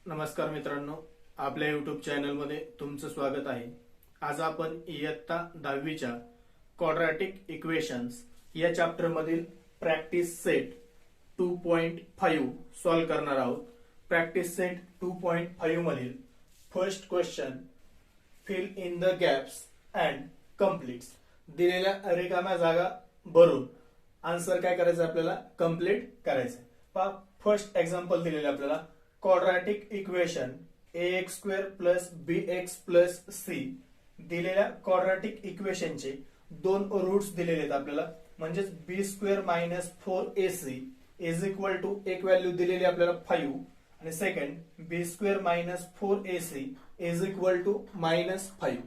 नमस्कार मित्रांनो, आपल्या युट्यूब चॅनलमध्ये तुमचं स्वागत आहे. आज आपण इयत्ता 10वीच्या क्वाड्रॅटिक इक्वेशन्स या चॅप्टर मधील प्रॅक्टिस सेट 2.5 सॉल्व्ह करणार आहोत. प्रॅक्टिस सेट 2.5 मधील first question, fill in the gaps and completes. दिलेल्या रिकाम्या जागा भरून आन्सर काय करायचं, आपल्याला कम्प्लीट करायचं. पहा, फर्स्ट एक्झाम्पल दिलेलं आपल्याला quadratic equation ax² plus bx plus c. दिलेल्या क्वाड्रॅटिक इक्वेशनचे दोन रूट्स दिलेले आहेत आपल्याला, म्हणजेच b² minus 4ac is equal to एक व्हॅल्यू दिलेली आपल्याला 5 आणि second b² minus 4ac is equal to minus 5.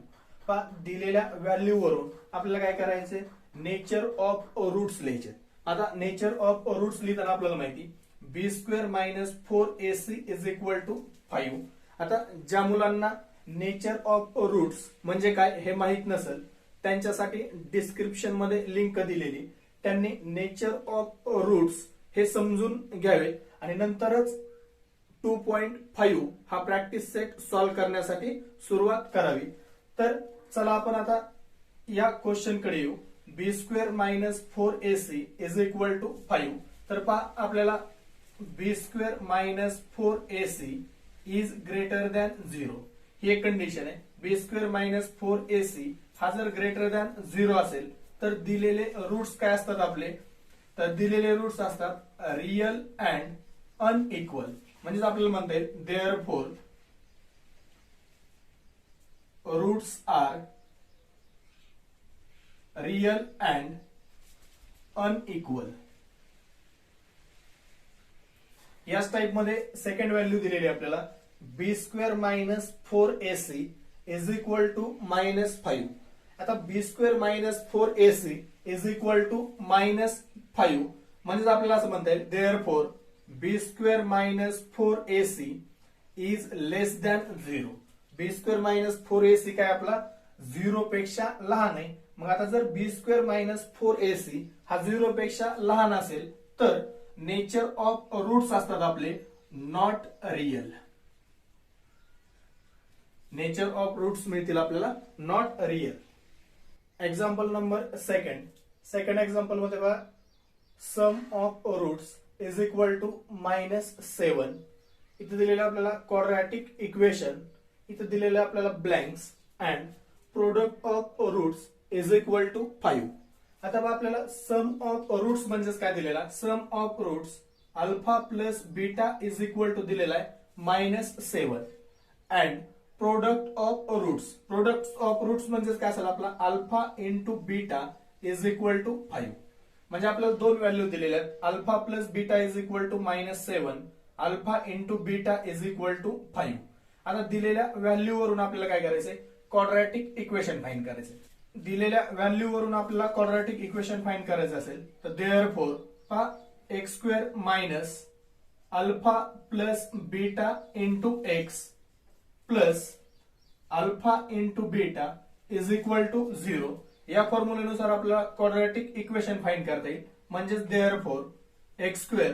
पहा, दिलेल्या व्हॅल्यू वरून आपल्याला काय करायचे, नेचर ऑफ रूट्स लिहायचे. आता नेचर ऑफ रूट्स लिहिताना आपल्याला माहिती b² minus 4ac is equal to 5. आता ज्या मुलांना नेचर ऑफ रूट्स म्हणजे काय हे माहित नसेल त्यांच्यासाठी डिस्क्रिप्शन मध्ये लिंक दिलेली, त्यांनी नेचर ऑफ रूट्स हे समजून घ्यावे आणि नंतरच 2.5 हा प्रॅक्टिस सेट सॉल्व्ह करण्यासाठी सुरुवात करावी. तर चला आपण आता या क्वेश्चन कडे येऊ. b² minus 4ac is equal to 5. तर पहा, आपल्याला b² minus 4ac is greater than 0 ही एक कंडिशन आहे. b² मायनस 4ac हा जर ग्रेटर दॅन 0 असेल तर दिलेले रूट्स काय असतात आपले, तर दिलेले रूट्स असतात रियल अँड अनइक्वल. म्हणजे आपल्याला म्हणता येईल therefore roots are real and unequal. याच टाइप मध्ये सेकंड व्हॅल्यू दिलेली आपल्याला b² minus 4ac is equal to minus 5. आता b² minus 4ac is equal to minus 5 म्हणजे आपल्याला असं म्हणता येईल therefore b² minus 4ac is less than 0. b² minus 4ac काय आपला 0 पेक्षा लहान आहे. मग आता जर b² मायनस 4ac हा 0 पेक्षा लहान असेल तर नेचर ऑफ रूट्स असतात आपले not real. Nature of roots मिळतील आपल्याला not real. Example number second example मध्ये बघा, sum of roots is equal to minus 7. इथे दिलेलं आपल्याला क्वाड्रॅटिक इक्वेशन, इथे दिलेलं आपल्याला blanks and product of roots is equal to 5. आता आपल्याला सम ऑफ रूट्स म्हणजेच काय दिलेला, sum of roots alpha plus beta is equal to दिलेला आहे minus 7 and product of roots म्हणजेच काय असेल आपला alpha into beta is equal to 5. म्हणजे आपल्याला दोन व्हॅल्यू दिलेल्या आहेत, alpha plus beta is equal to minus 7, alpha into beta is equal to 5. आता दिलेल्या व्हॅल्यू वरून आपल्याला काय करायचंय, क्वाड्रॅटिक इक्वेशन फाइंड करायचंय. दिलेल्या व्हॅल्यू वरून आपल्याला क्वाड्रॅटिक इक्वेशन फाइंड करायचं असेल तर देअरफॉर पहा, x² minus alpha plus beta into x plus alpha into beta is equal to 0 या फॉर्म्युलेनुसार आपल्याला क्वाड्रॅटिक इक्वेशन फाइंड करता येईल. म्हणजेच therefore x²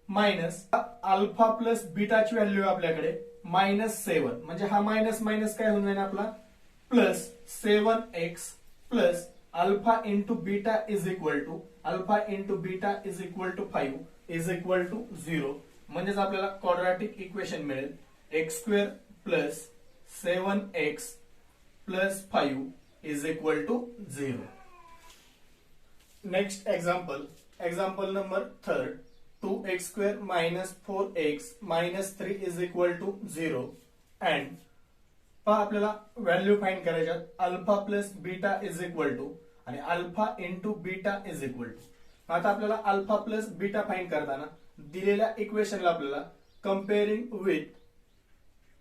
minus alpha plus बीटाची व्हॅल्यू आपल्याकडे मायनस 7 म्हणजे हा मायनस मायनस काय होऊन जाईल आपला plus 7x plus alpha into beta is equal to alpha into beta is equal to 5 is equal to 0. म्हणजेच आपल्याला क्वाड्रॅटिक इक्वेशन मिळेल x² plus 7x plus 5 is equal to 0. Next example number third, 2x² minus 4x minus 3 is equal to 0 and पहा, आपल्याला value find करायच्यात alpha plus beta is equal to आणि alpha into beta is equal to. आता आपल्याला alpha plus beta find करताना दिलेल्या इक्वेशनला आपल्याला comparing with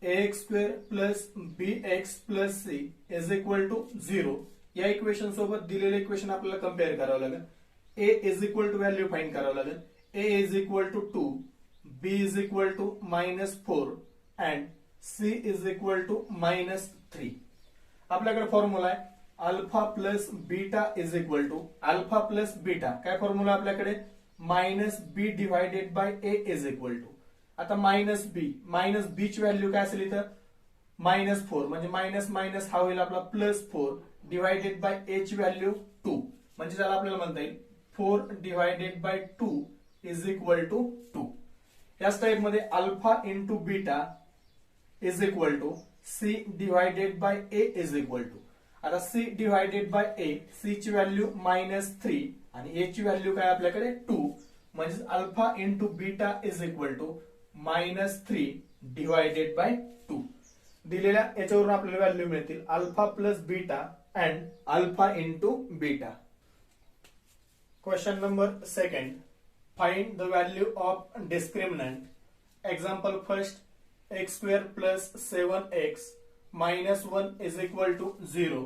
ax² plus bx plus c is equal to 0 या इक्वेशन सोबत दिलेले इक्वेशन आपल्याला कम्पेअर करावं लागेल. a is equal to value find करावं लागेल. a is equal to 2, b is equal to minus 4 and c is equal to minus 3. आपल्याकडे formula आहे alpha plus beta is equal to alpha plus beta काय formula आपल्याकडे minus b divided by A is equal to आता minus b ची value काय असेल इथं -4 म्हणजे मायनस मायनस हा होईल आपला +4 डिवायडेड बाय ए ची व्हॅल्यू 2 म्हणजे त्याला आपल्याला म्हणता येईल 4 divided by 2 is equal to 2. याच टाइप मध्ये alpha into beta is equal to C divided by A is equal to. आता C divided by A, C ची व्हॅल्यू -3 आणि ए ची व्हॅल्यू काय आपल्याकडे 2 म्हणजे alpha into beta is equal to -3 divided by 2. दिलेल्या याच्यावरून आपल्याला व्हॅल्यू मिळतील alpha plus beta and alpha into beta. Question number 2. Find the value of discriminant. Example first, x² plus 7x minus 1 is equal to 0.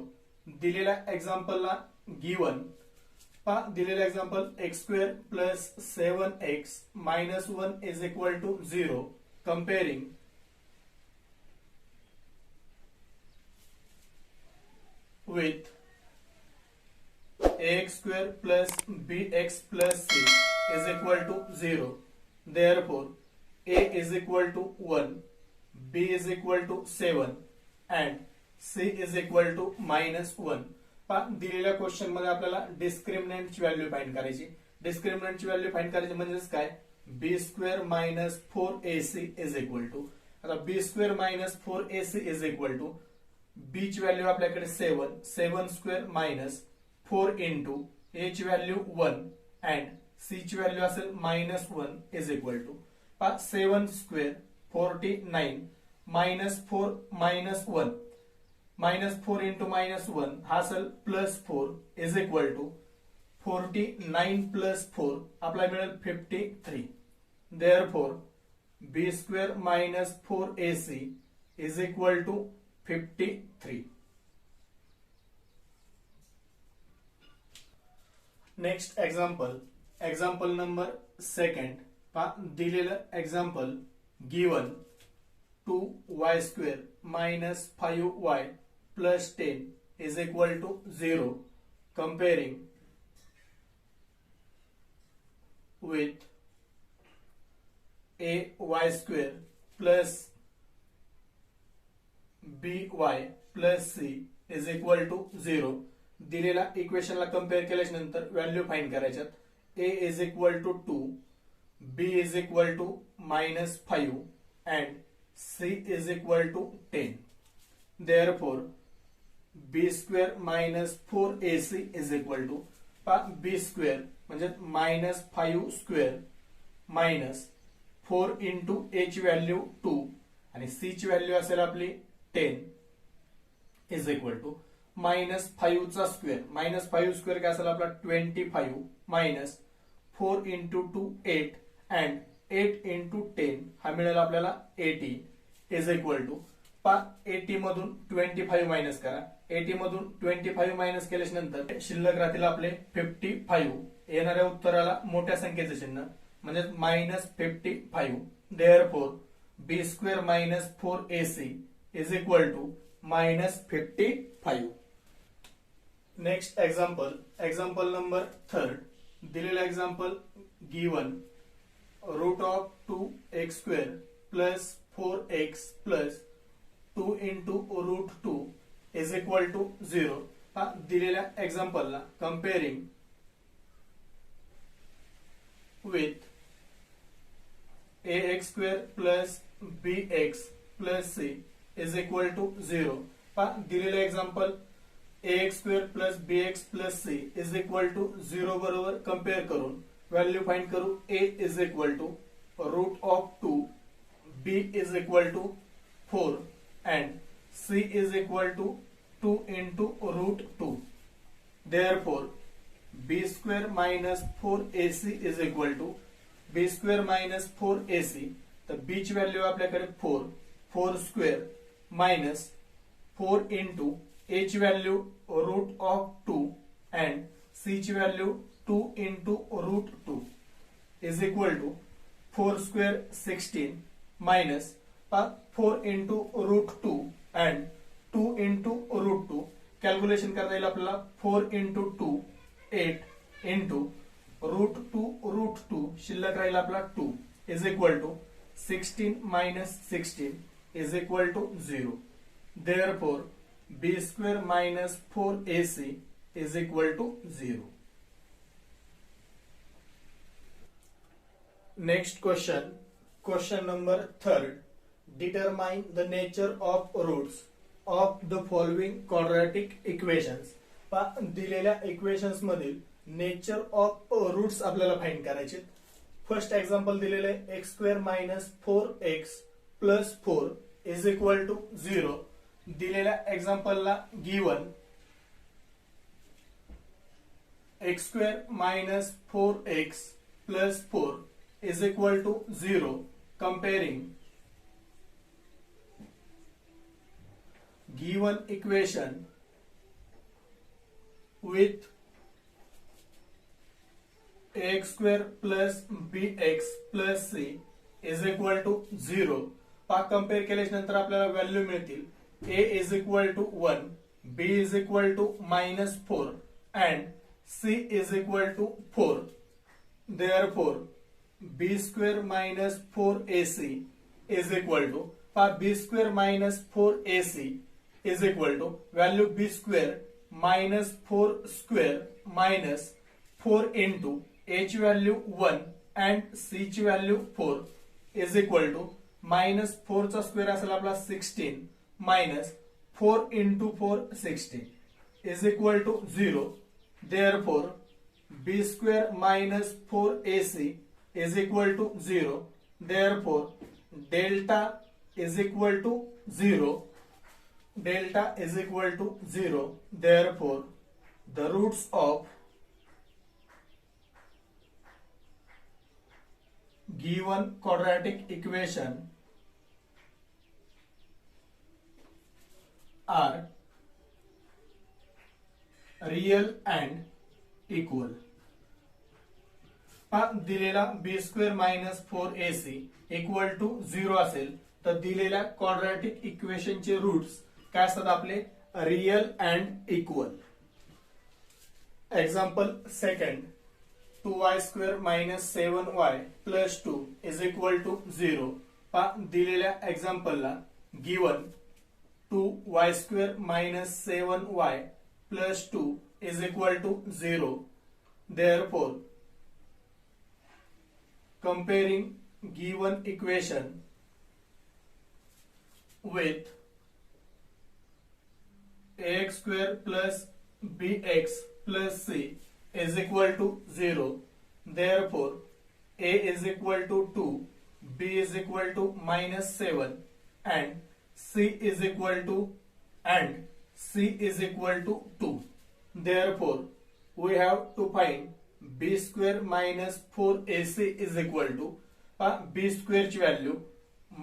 दिलेल्या एक्झाम्पलला given दिलेलं example x² plus 7x minus 1 is equal to 0 comparing with ax² plus bx plus c is equal to 0. Therefore, a is equal to 1, b is equal to 7 and c is equal to -1. दिलेल्या question मध्ये आपल्याला discriminant ची value find करायची. Discriminant ची value find करायची म्हणजे काय b² minus 4ac is equal to. आता b² minus 4ac is equal to b ची व्हॅल्यू आपल्याकडे 7 मायनस 4 इंटू a ची व्हॅल्यू 1 अँड c ची व्हॅल्यू असेल -1 is equal to 7² 49 minus 4 -1 -4 into -1 हा असेल +4 इज इक्वल टू 49 प्लस 4 आपल्याला मिळेल 53. Therefore b² minus 4ac is equal to 53. Next example number 2. दिलेलं example given 2y² minus 5y plus 10 is equal to 0 comparing with ay² plus by plus c is equal to 0. दिलेल्या इक्वेशनला compare केल्याच्या नंतर value find करायच्यात. a is equal to 2, b is equal to -5 and c is equal to 10. Therefore b² minus 4ac is equal to b² म्हणजे -5² minus 4 into a ची value 2 आणि c ची value असेल आपली 10 इज इक्वल टू -5² -5² काय असेल आपला 25 मायनस 4 इंटू 2 8 अँड 8 इंटू 10 हा मिळेल आपल्याला 80 इज इक्वल टू 80 मधून 25 मायनस करा. 80 मधून 25 मायनस केल्याच्या नंतर शिल्लक राहतील आपले 55. येणाऱ्या उत्तराला मोठ्या संख्येचं चिन्ह म्हणजे -55. Therefore b² minus 4ac is equal to -55. Next example number 3. दिलेला example given √2x² plus 4x plus 2 into √2 is equal to 0. दिलेल्या एक्झाम्पलला कंपेअरिंग with ax² plus bx plus c is equal to 0. दिलेलं example ax² plus bx plus c is equal to 0 बरोबर compare करून value find करू. a is equal to √2, b is equal to 4 and c is equal to 2 into √2. Therefore b² minus 4ac is equal to b² minus 4ac. तर b ची value आपल्याकडे 4² minus 4 into a ची value √2 and c ची value 2 into √2 is equal to 4² 16 minus 4 into √2 and 2 into √2. Calculation करता येईल आपल्याला 4 into 2 8 into √2 शिल्लक राहील आपला 2 is equal to 16 minus 16 is equal to 0. Therefore, b square minus 4ac is equal to 0. Next question, question number 3rd. Determine the nature of roots of the following quadratic equations. दिलेल्या equations मधील nature of roots आपल्याला find करायचे. First example दिलेलं आहे X square minus 4x plus 4 is equal to 0. दिलेल्या एक्झाम्पलला given X square minus 4x plus 4 is equal to 0. Comparing given equation with ax square plus bx plus c is equal to 0. Compare केल्याच्या नंतर आपल्याला value मिळतील. a is equal to 1, b is equal to minus 4 and c is equal to 4. Therefore, b square minus 4ac is equal to b square minus 4ac is equal to value b square minus 4 square minus 4 into h value 1 and c ची value 4 is equal to minus 4 चा square असेल आपला 16 minus 4 into 4 16 is equal to 0. Therefore, b square minus 4ac is equal to 0. Therefore, delta is equal to 0. Delta is equal to 0. Therefore, the roots of given quadratic equation are real and equal. दिलेला B square minus 4ac equal to 0 असेल तर दिलेल्या quadratic इक्वेशनचे roots काय असतात आपले real and equal. Example second 2y square minus 7y plus 2 is equal to 0. दिलेल्या एक्झाम्पलला given 2y square minus 7y plus 2 is equal to 0. Therefore, comparing given equation with ax square plus bx plus c is equal to 0. Therefore, a is equal to 2, b is equal to minus 7 and c is equal to 2. Therefore, we have to find b square minus 4ac is equal to b square ची value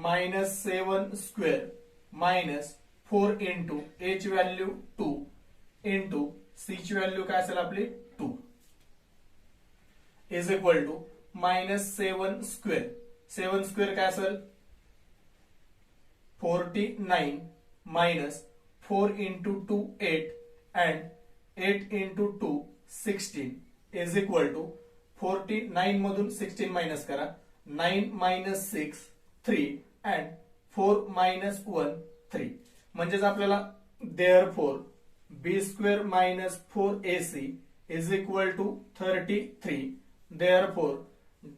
minus 7 square minus 4 into h value 2 into c ची value काय असेल आपली 2 is equal to minus 7 square. 7 square काय असेल 49 minus 4 into 2 8 and 8 into 2 16 is equal to 49 मधून 16 minus करा 9 minus 6 3 and 4 minus 1 3. म्हणजेच आपल्याला therefore b square minus 4ac is equal to 33. Therefore,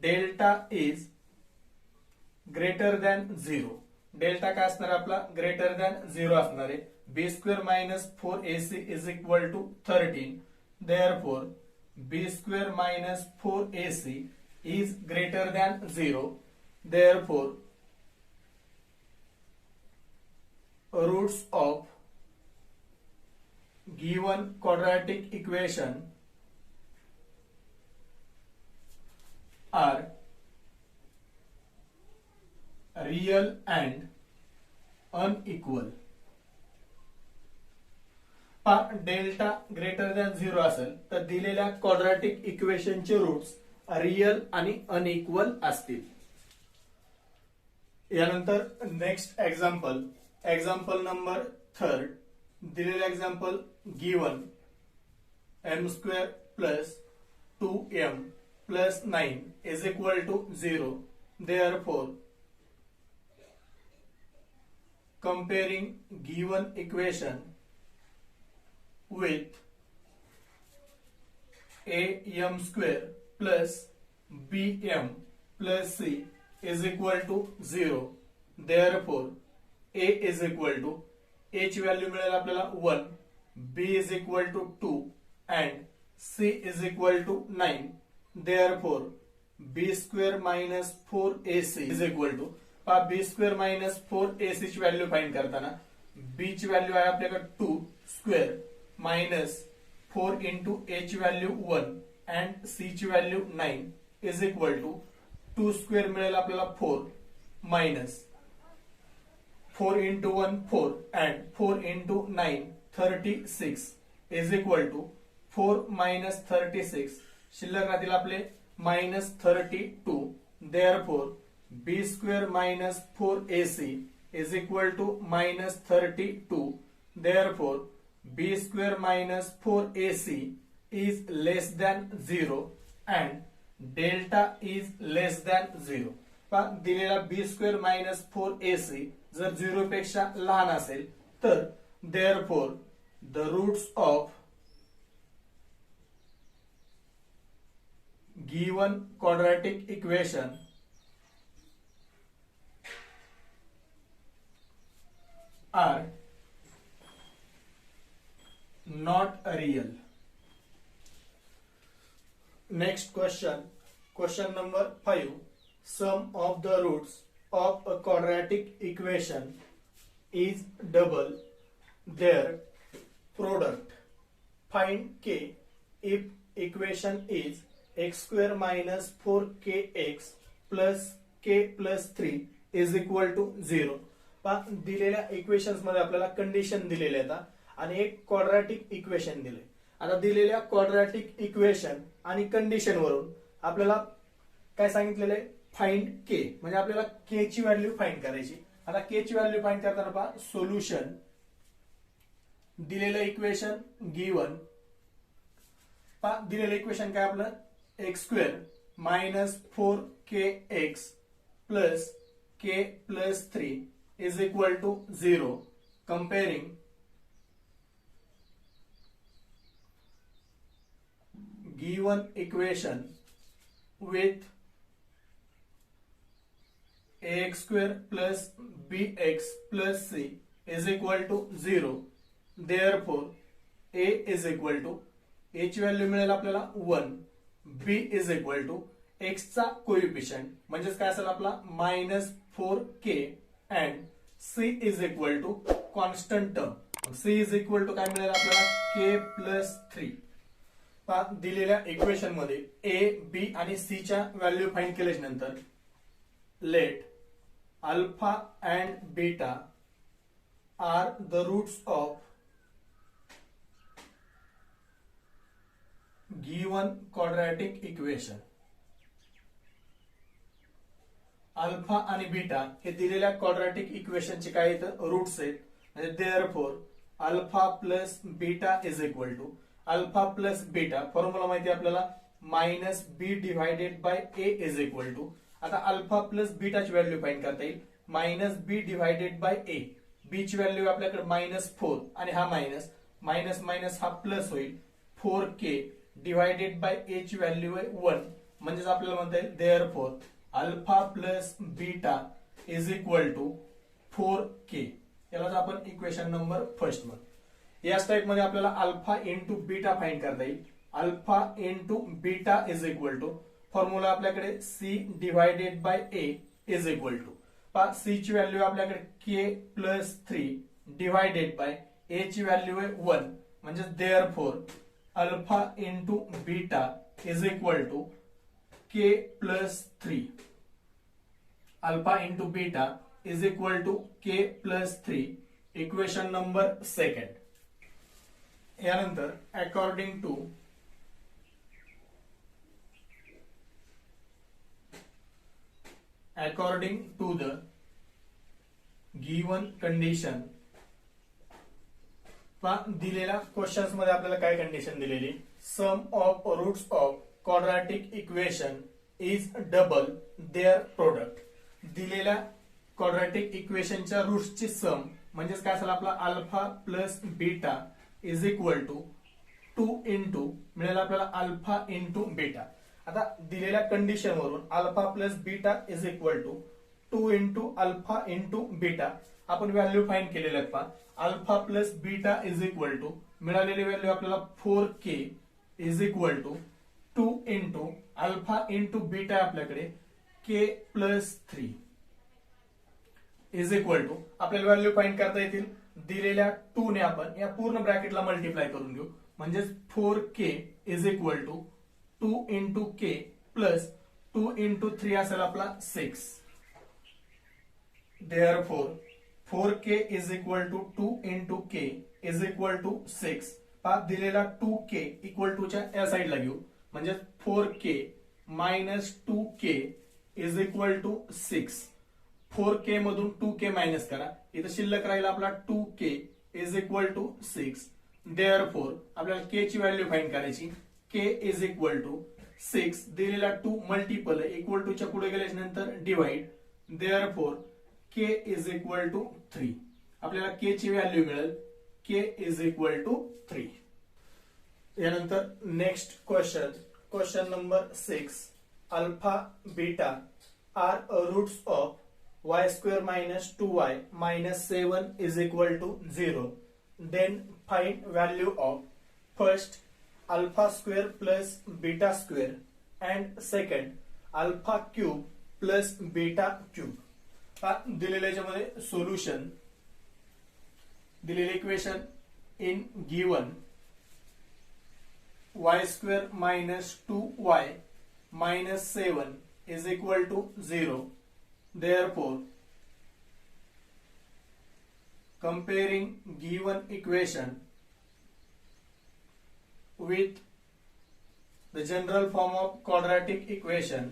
delta is greater than 0. Delta काय असणार आपला greater than 0 असणार आहे. b square minus 4ac is equal to 13. Therefore, b square minus 4ac is greater than 0. Therefore, roots of given quadratic equation are real and unequal. Delta greater than 0 असेल तर दिलेल्या quadratic इक्वेशनचे roots real आणि unequal असतील. यानंतर next example, example number 3. दिलेलं example given m square plus 2m plus 9 is equal to 0. Therefore, comparing given equation with am square plus bm plus c is equal to 0. Therefore a is equal to a ची value मिळेल आपल्याला 1, b is equal to 2 and c is equal to 9. Therefore b square minus 4ac is equal to b square minus 4ac ची value find करताना b ची value आहे आपल्याकडे 2 square minus 4 into a ची value 1 and c ची value 9 is equal to 2 square मिळेल आपल्याला 4 minus 4 into 1 4 and 4 into 9 36 is equal to 4 minus 36 शिल्लक राहतील आपले minus 32. Therefore b square minus 4ac is equal to minus 32. Therefore b square minus 4ac is less than 0 and delta is less than 0. दिलेला b square minus 4ac जर 0 पेक्षा लहान असेल तर therefore the roots of given quadratic equation are not real. Next question number 5. Sum of the roots of a quadratic equation is double their product. Find k if equation is x square minus 4kx plus k plus 3 is equal to 0. दिलेल्या equations मध्ये आपल्याला condition दिलेले आहेत आणि एक quadratic equation दिले. आता दिलेल्या क्वाड्रॅटिक इक्वेशन आणि कंडिशन वरून आपल्याला काय सांगितलेलं आहे, फाइंड के, म्हणजे आपल्याला के ची व्हॅल्यू फाइंड करायची. आता के ची व्हॅल्यू फाइंड करताना पहा सोल्युशन दिलेलं इक्वेशन गिवन. पहा दिलेलं इक्वेशन काय आपलं x square minus 4kx plus k plus 3 is equal to 0. Comparing given equation with ax square plus bx plus c is equal to 0. Therefore a is equal to a ची value मिळेल आपल्याला 1, b is equal to x चा coefficient म्हणजेच काय असेल आपला -4k and c is equal to constant term. c is equal to काय मिळेल आपल्याला k plus 3. दिलेल्या इक्वेशन मध्ये a, b आणि c च्या व्हॅल्यू फाइंड केल्याच्या नंतर let alpha and beta are the roots of given quadratic equation. Alpha आणि बीटा हे दिलेल्या क्वाड्रॅटिक इक्वेशनचे काय आहेत, रूट्स आहेत. म्हणजे therefore alpha plus beta is equal to alpha plus beta formula माहिती आपल्याला minus b divided by A is equal to. आता अल्फा प्लस बीटाची व्हॅल्यू फाइंड करता येईल minus b divided by a. B ची व्हॅल्यू आपल्याकडे -4 आणि हा मायनस मायनस मायनस हा प्लस होईल 4k डिवायडेड बाय ए ची व्हॅल्यू आहे 1. म्हणजेच आपल्याला म्हणता येईल therefore alpha plus beta is equal to 4k. यालाच आपण इक्वेशन नंबर फर्स्ट म्हणतो. या टाइप मध्ये आपल्याला अल्फा इंटू बीटा फाइंड करता येईल. Alpha into beta is equal to formula आपल्याकडे c divided by a is equal to c ची व्हॅल्यू आपल्याकडे k plus 3 divided by a ची व्हॅल्यू आहे 1. म्हणजे therefore alpha into beta is equal to k plus 3. Alpha into beta is equal to k plus 3. Equation number second. यानंतर according to the given condition. दिलेल्या questions मध्ये आपल्याला काय condition दिलेली, सम of roots of quadratic equation is double their product. दिलेल्या quadratic इक्वेशनच्या रूट्सची sum म्हणजेच काय असेल आपला alpha plus beta is equal to 2 into मिळेल आपल्याला अल्फा इंटू बीटा. आता दिलेल्या कंडिशन वरून alpha plus beta is equal to 2 into alpha into beta आपण व्हॅल्यू फाइंड केलेल्या आहेत. पहा alpha plus beta is equal to मिळालेली व्हॅल्यू आपल्याला 4k is equal to 2 into alpha into beta आपल्याकडे k plus 3 is equal to आपल्याला value find करता येतील. दिलेल्या 2 ने आपण या पूर्ण ब्रॅकेटला मल्टिप्लाय करून घेऊ म्हणजेच 4k is equal to 2 into k plus 2 into 3 असेल आपला 6. Therefore 4k is equal to 2 into k is equal to 6. पहा दिलेला 2k इक्वल टू च्या या साईडला घेऊ म्हणजे 4k minus 2k is equal to 6. 4k मधून 2k मायनस करा इथं शिल्लक राहील आपला 2k is equal to 6. Therefore आपल्याला k ची व्हॅल्यू फाइंड करायची. k इज इक्वल टू 6 दिलेला 2 मल्टिपल इक्वल टू च्या पुढे गेल्याच्या नंतर divide. Therefore k is equal to 3. आपल्याला k ची व्हॅल्यू मिळेल k इज इक्वल टू 3. यानंतर next question number 6. Alpha beta are roots of y square minus 2y minus 7 is equal to 0. Then find value of first alpha square plus beta square and second alpha cube plus beta cube. दिलेल्या याच्यामध्ये solution दिलेले equation in given y square minus 2y minus 7 is equal to 0. Therefore, comparing given equation with the general form of quadratic equation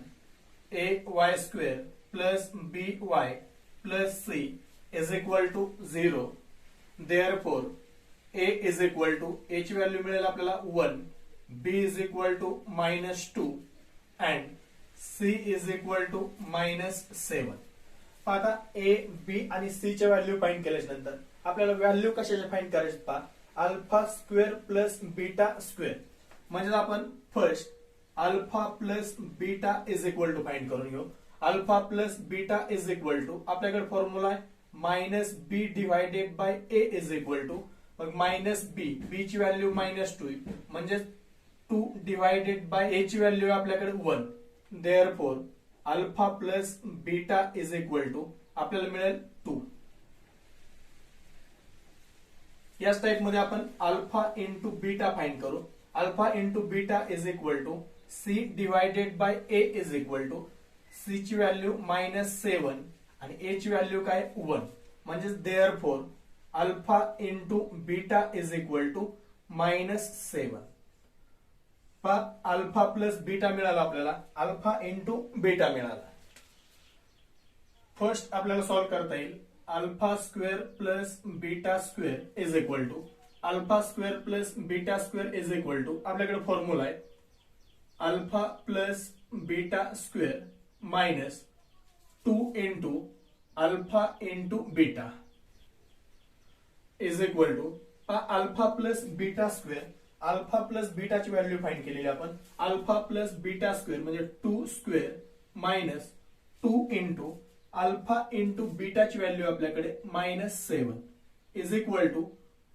ay square plus by plus c is equal to 0. Therefore, a is equal to a ची value मिळेल आपल्याला 1, b is equal to -2 and c is equal to -7. आता a b आणि c च्या value find केल्याच्या नंतर आपल्याला value कशाच्या फाइंड करायची पहा alpha square plus beta square म्हणजे आपण first alpha plus beta is equal to find करून घेऊ. Alpha plus beta is equal to आपल्याकडे फॉर्म्युला आहे minus b divided by A is equal to मग मायनस बी ची व्हॅल्यू -2 म्हणजे 2 divided by ए ची व्हॅल्यू आपल्याकडे 1. Therefore alpha plus beta is equal to आपल्याला मिळेल 2. याच टाइप मध्ये आपण अल्फा इंटू बीटा फाइंड करू. Alpha into beta is equal to C divided by A is equal to c ची व्हॅल्यू -7 आणि ए ची व्हॅल्यू काय 1 म्हणजे therefore alpha into beta is equal to -7. Alpha plus beta मिळाला आपल्याला अल्फा इंटू बीटा मिळाला. First आपल्याला सॉल्व्ह करता येईल alpha square plus beta square is equal to alpha square plus beta square is equal to आपल्याकडे formula आहे alpha plus beta square minus 2 into alpha into beta is equal to alpha plus beta square alpha plus बीटाची value find केलेली आपण alpha plus beta square म्हणजे 2 square minus 2 into alpha into बीटाची value आपल्याकडे -7 is equal to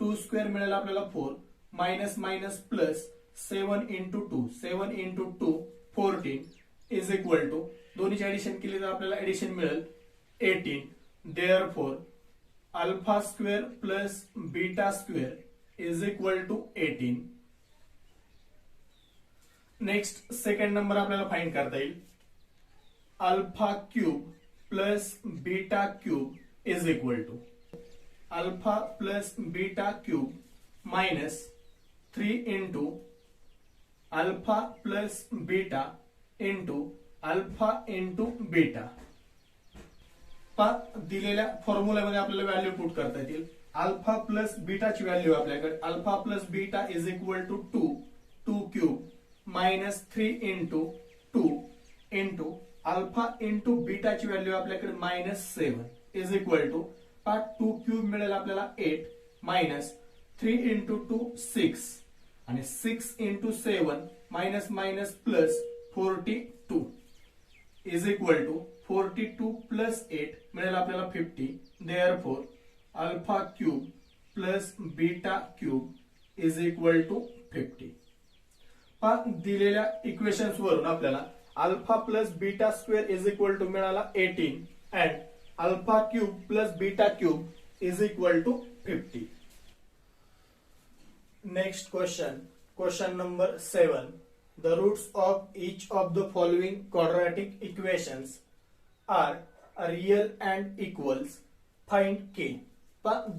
2 square मिळेल आपल्याला 4 minus minus plus 7 into 2 7 into 2 14 is equal to दोन्हीची addition केली तर आपल्याला ऍडिशन मिळेल 18. Therefore alpha square plus beta square is equal to 18. Next second number आपल्याला फाइंड करता येईल alpha cube plus beta cube is equal to alpha plus beta cube minus 3 into alpha plus beta into alpha into beta. दिलेल्या फॉर्म्युल्यामध्ये आपल्याला value put करता येतील alpha plus बीटाची value आपल्याकडे alpha plus beta is equal to 2 cube minus 3 into 2 into alpha into बीटाची value आपल्याकडे -7 is equal to 2 cube मिळेल आपल्याला 8 मायनस 3 इंटू 2 6 आणि 6 into 7 minus minus plus 42 is equal to 42 plus 8 मिळेल आपल्याला 50. Therefore alpha cube plus beta cube is equal to 50. दिलेल्या equations वरून आपल्याला alpha plus beta square is equal to मिळाला 18 and alpha cube plus beta cube is equal to 50. Next question number 7. The roots of each of the following quadratic equations are real and equals. Find k.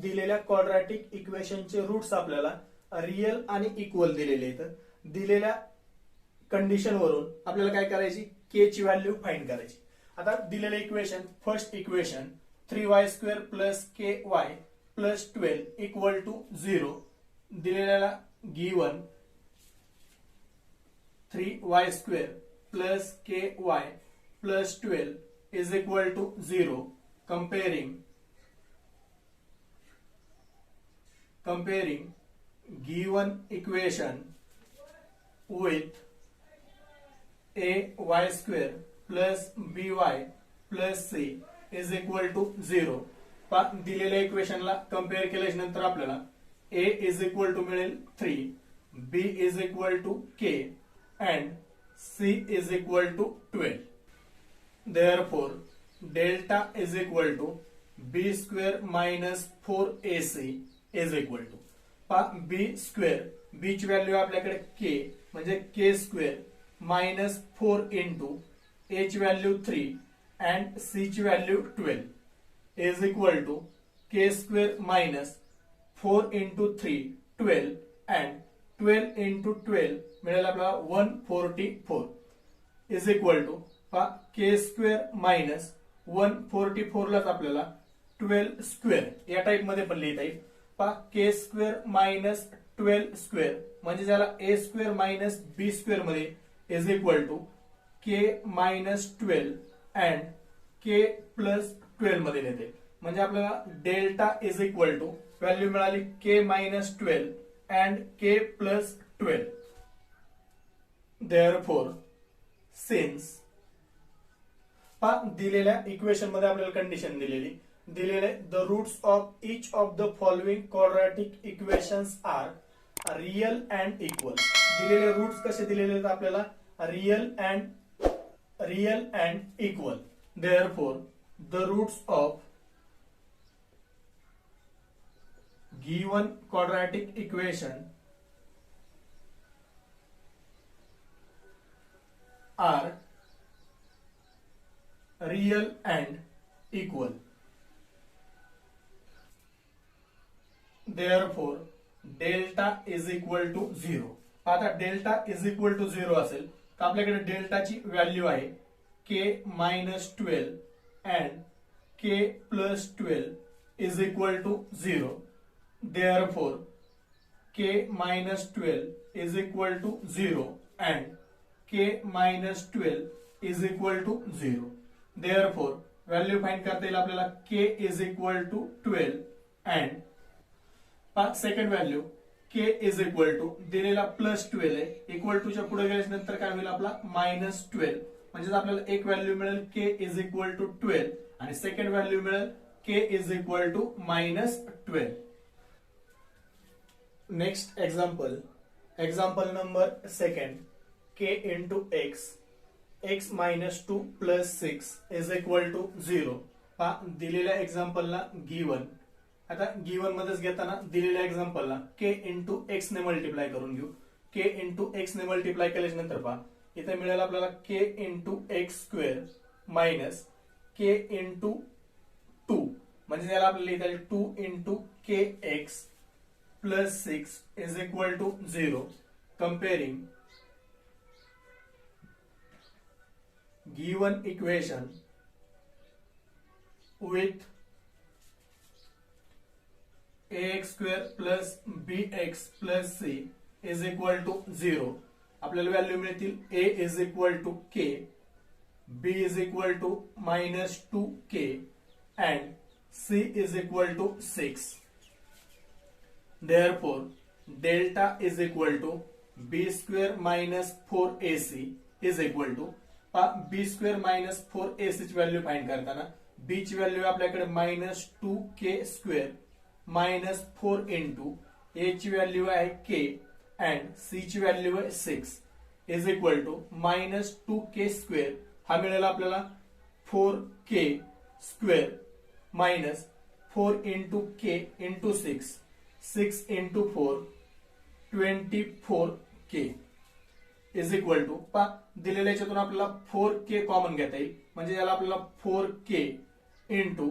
दिलेल्या quadratic इक्वेशनचे roots आपल्याला real आणि equal दिलेले आहेत. दिलेल्या condition वरून आपल्याला काय करायची, के ची व्हॅल्यू फाइंड करायची. आता दिलेले equation, first equation 3y² plus k y plus 12 equal to 0 दिलेला given 3y² plus ky plus 12 is equal to 0. Comparing given equation with ay² plus by plus c is equal to 0. दिलेल्या इक्वेशनला compare केल्याच्या नंतर आपल्याला a is equal to मिळेल 3, b is equal to k and c is equal to 12. Therefore, delta is equal to b square minus 4ac is equal to b square, b ची value आपल्याकडे k म्हणजे k square minus 4 into a ची value 3 and c ची value 12 is equal to k square minus 4 into 3 12 and 12 into 12 मिळेल आपल्याला 144 is equal to k square minus 144 लाच आपल्याला 12 square या टाइप मध्ये पण लिहिता येईल. के स्क्वेअर मायनस 12 स्क्वेअर म्हणजे त्याला A square minus B square मध्ये is equal to K minus 12 and K plus 12 मध्ये लिहिते. म्हणजे आपल्याला delta is equal to value मिळाली K minus 12 and K plus 12. Therefore, since दिलेल्या इक्वेशन मध्ये आपल्याला कंडिशन दिलेले the roots of each of the following quadratic equations are real and equal. दिलेले रूट्स कसे दिलेले आहेत आपल्याला, real and equal. Therefore the roots of given quadratic equation are real and equal. Therefore, delta is equal to 0. आता delta is equal to 0 असेल तर आपल्याकडे डेल्टाची व्हॅल्यू आहे k minus 12 and k plus 12 is equal to 0. Therefore, k minus 12 is equal to 0 and k minus 12 is equal to 0. Therefore, value find करता येईल आपल्याला k is equal to 12 and second value k is equal to दिलेला plus 12 आहे, equal to च्या पुढे गेल्याच्या नंतर काय होईल आपला मायनस 12. म्हणजे आपल्याला एक व्हॅल्यू मिळेल k is equal to 12 आणि सेकंड व्हॅल्यू मिळेल k is equal to minus 12. Next example number 2. k into x minus 2 plus 6 is equal to 0. दिलेल्या एक्झाम्पलला गिवन, आता गिवन मध्येच घेताना दिलेल्या एक्झाम्पलला k इंटू एक्स ने मल्टिप्लाय करून घेऊ. k इंटू एक्स ने मल्टिप्लाय केल्याच्या नंतर इथे मिळेल आपल्याला k into x square minus k into 2 म्हणजे त्याला आपल्याला लिहिता येईल 2 into k x plus 6 is equal to 0. Comparing given equation with ax square plus bx plus c is equal to 0. आपल्याला व्हॅल्यू मिळतील a is equal to k, b is equal to minus 2k and C is equal to 6. Therefore, delta is equal to b square minus 4ac is equal to b square minus 4ac ची value find करताना b ची value आपल्याकडे minus 2k square minus 4 into a ची value आहे k and c ची value आहे 6 is equal to minus 2k square हा मिळेल आपल्याला 4k square minus 4 into k into 6 into 4 24k is equal to दिलेल्या याच्यातून आपल्याला 4k कॉमन घेता येईल म्हणजे याला आपल्याला 4k इंटू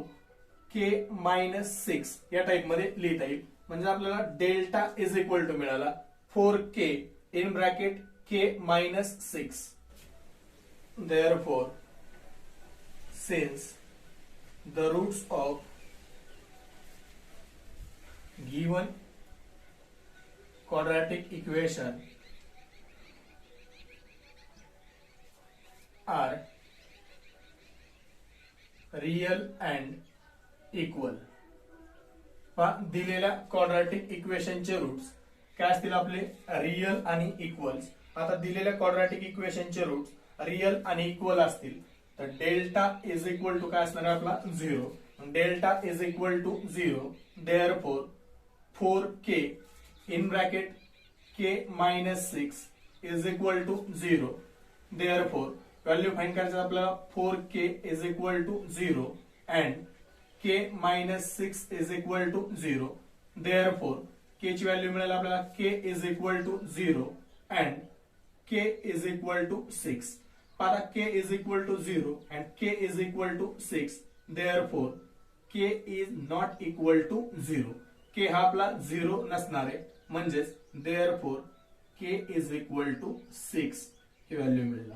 k मायनस 6 या टाइप मध्ये लिहिता येईल म्हणजे आपल्याला डेल्टा इज इक्वल टू मिळाला 4k in bracket k minus 6. Therefore, since the roots of given quadratic equation are real and equal. दिलेल्या क्वाड्रॅटिक इक्वेशनचे रूट्स काय असतील आपले रियल आणि इक्वल्स. आता दिलेल्या क्वाड्रॅटिक इक्वेशनचे रूट्स रियल आणि इक्वल असतील तर डेल्टा इज इक्वल टू काय असणार आपला 0. Delta is equal to 0. Therefore 4k in bracket k minus 6 is equal to 0. Therefore value find करायचं आपल्याला 4k is equal to 0 and k minus 6 is equal to 0. Therefore k ची value मिळेल आपल्याला k is equal to 0 and k is equal to 6. आता k is equal to 0 and k is equal to 6. Therefore k is not equal to 0. k हा आपला 0 नसणार आहे म्हणजेच therefore k is equal to 6 ही value मिळेल.